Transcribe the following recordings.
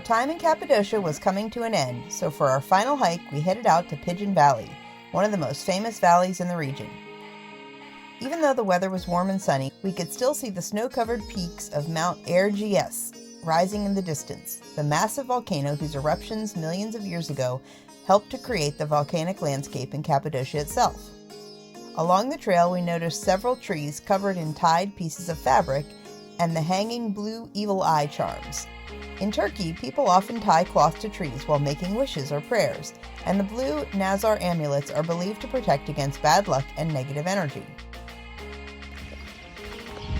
time in Cappadocia was coming to an end, so for our final hike, we headed out to Pigeon Valley, one of the most famous valleys in the region. Even though the weather was warm and sunny, we could still see the snow-covered peaks of Mount Erciyes rising in the distance, the massive volcano whose eruptions millions of years ago helped to create the volcanic landscape in Cappadocia itself. Along the trail, we noticed several trees covered in tied pieces of fabric and the hanging blue evil eye charms. In Turkey, people often tie cloth to trees while making wishes or prayers, and the blue Nazar amulets are believed to protect against bad luck and negative energy.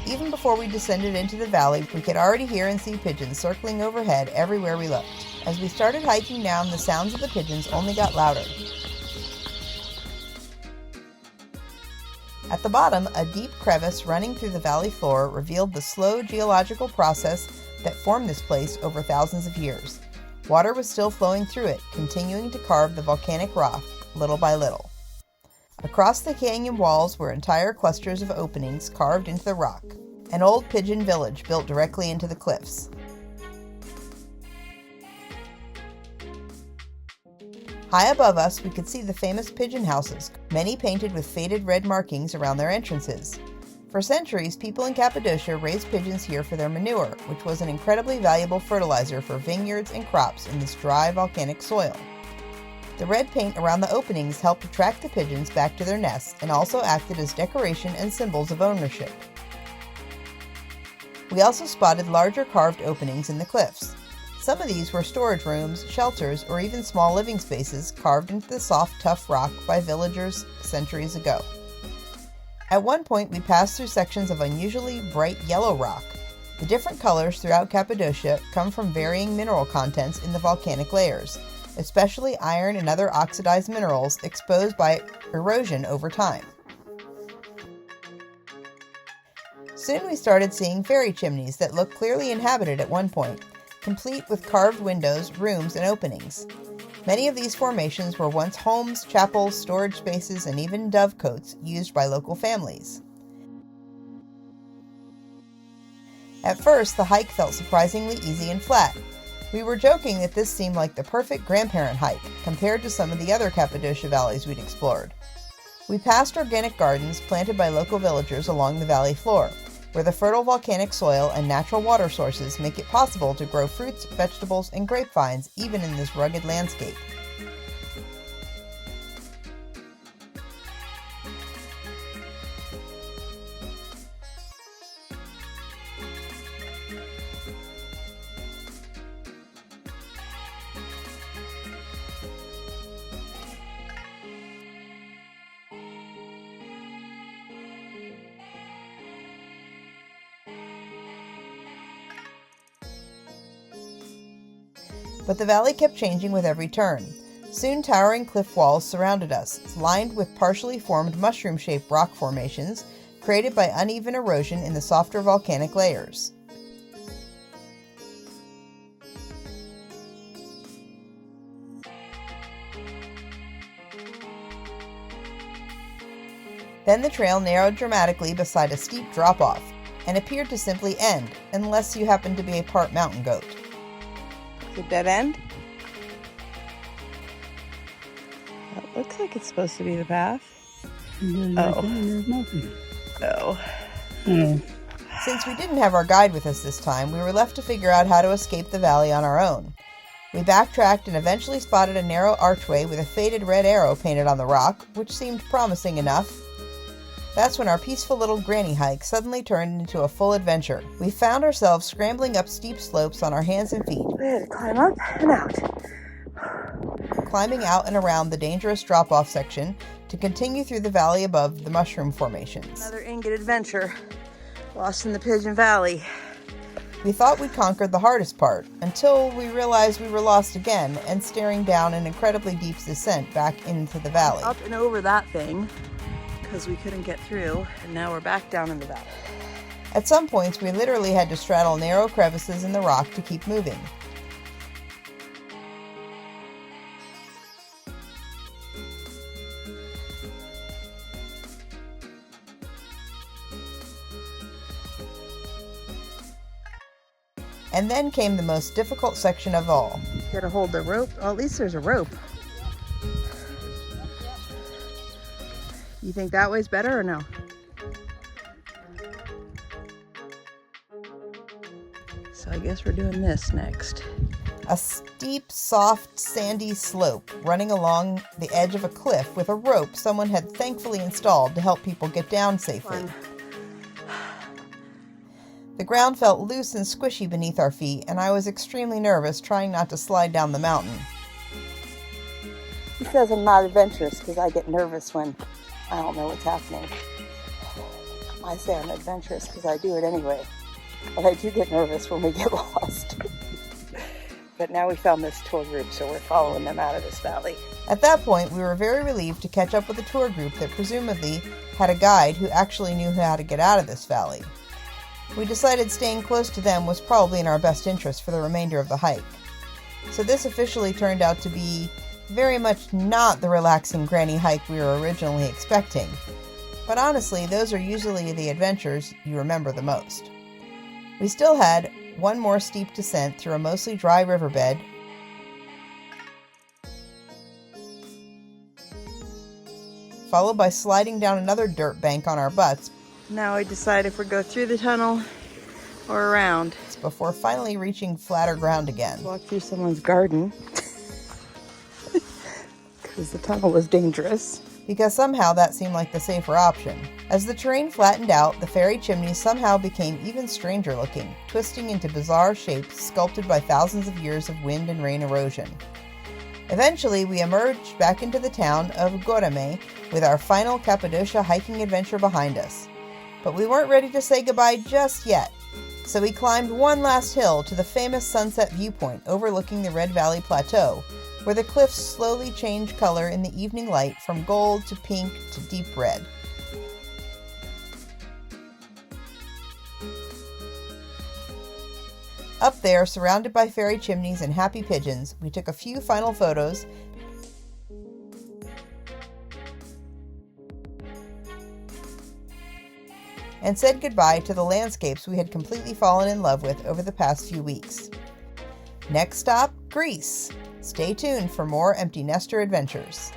Even before we descended into the valley, we could already hear and see pigeons circling overhead everywhere we looked. As we started hiking down, the sounds of the pigeons only got louder. At the bottom, a deep crevice running through the valley floor revealed the slow geological process that formed this place over thousands of years. Water was still flowing through it, continuing to carve the volcanic rock little by little. Across the canyon walls were entire clusters of openings carved into the rock, an old pigeon village built directly into the cliffs. High above us, we could see the famous pigeon houses, many painted with faded red markings around their entrances. For centuries, people in Cappadocia raised pigeons here for their manure, which was an incredibly valuable fertilizer for vineyards and crops in this dry volcanic soil. The red paint around the openings helped attract the pigeons back to their nests and also acted as decoration and symbols of ownership. We also spotted larger carved openings in the cliffs. Some of these were storage rooms, shelters, or even small living spaces carved into the soft, tough rock by villagers centuries ago. At one point, we passed through sections of unusually bright yellow rock. The different colors throughout Cappadocia come from varying mineral contents in the volcanic layers, especially iron and other oxidized minerals exposed by erosion over time. Soon we started seeing fairy chimneys that looked clearly inhabited at one point, complete with carved windows, rooms, and openings. Many of these formations were once homes, chapels, storage spaces, and even dovecotes used by local families. At first, the hike felt surprisingly easy and flat. We were joking that this seemed like the perfect grandparent hike compared to some of the other Cappadocia valleys we'd explored. We passed organic gardens planted by local villagers along the valley floor, where the fertile volcanic soil and natural water sources make it possible to grow fruits, vegetables, and grapevines even in this rugged landscape. But the valley kept changing with every turn. Soon towering cliff walls surrounded us, lined with partially formed mushroom-shaped rock formations created by uneven erosion in the softer volcanic layers. Then the trail narrowed dramatically beside a steep drop-off and appeared to simply end, unless you happened to be a part mountain goat. A dead end? That looks like it's supposed to be the path. There's nothing. Oh. Since we didn't have our guide with us this time, we were left to figure out how to escape the valley on our own. We backtracked and eventually spotted a narrow archway with a faded red arrow painted on the rock, which seemed promising enough. That's when our peaceful little granny hike suddenly turned into a full adventure. We found ourselves scrambling up steep slopes on our hands and feet. We had to climb up and out. Climbing out and around the dangerous drop-off section to continue through the valley above the mushroom formations. Another ingot adventure. Lost in the Pigeon Valley. We thought we'd conquered the hardest part, until we realized we were lost again and staring down an incredibly deep descent back into the valley. Up and over that thing, because we couldn't get through, and now we're back down in the valley. At some points, we literally had to straddle narrow crevices in the rock to keep moving. And then came the most difficult section of all. Gotta hold the rope. Oh, at least there's a rope. You think that way's better or no? So I guess we're doing this next. A steep, soft, sandy slope running along the edge of a cliff with a rope someone had thankfully installed to help people get down safely. Fun. The ground felt loose and squishy beneath our feet, and I was extremely nervous trying not to slide down the mountain. He says I'm not adventurous because I get nervous when I don't know what's happening. I say I'm adventurous because I do it anyway. But I do get nervous when we get lost. But now we found this tour group, so we're following them out of this valley. At that point, we were very relieved to catch up with a tour group that presumably had a guide who actually knew how to get out of this valley. We decided staying close to them was probably in our best interest for the remainder of the hike. So this officially turned out to be very much not the relaxing granny hike we were originally expecting. But honestly, those are usually the adventures you remember the most. We still had one more steep descent through a mostly dry riverbed, followed by sliding down another dirt bank on our butts. Now we decide if we go through the tunnel or around. Before finally reaching flatter ground again. Walk through someone's garden because the tunnel was dangerous. Because somehow that seemed like the safer option. As the terrain flattened out, the fairy chimneys somehow became even stranger looking, twisting into bizarre shapes sculpted by thousands of years of wind and rain erosion. Eventually, we emerged back into the town of Gorame with our final Cappadocia hiking adventure behind us. But we weren't ready to say goodbye just yet, so we climbed one last hill to the famous sunset viewpoint overlooking the Red Valley Plateau, where the cliffs slowly change color in the evening light from gold to pink to deep red. Up there, surrounded by fairy chimneys and happy pigeons, we took a few final photos and said goodbye to the landscapes we had completely fallen in love with over the past few weeks. Next stop, Greece. Stay tuned for more empty nester adventures.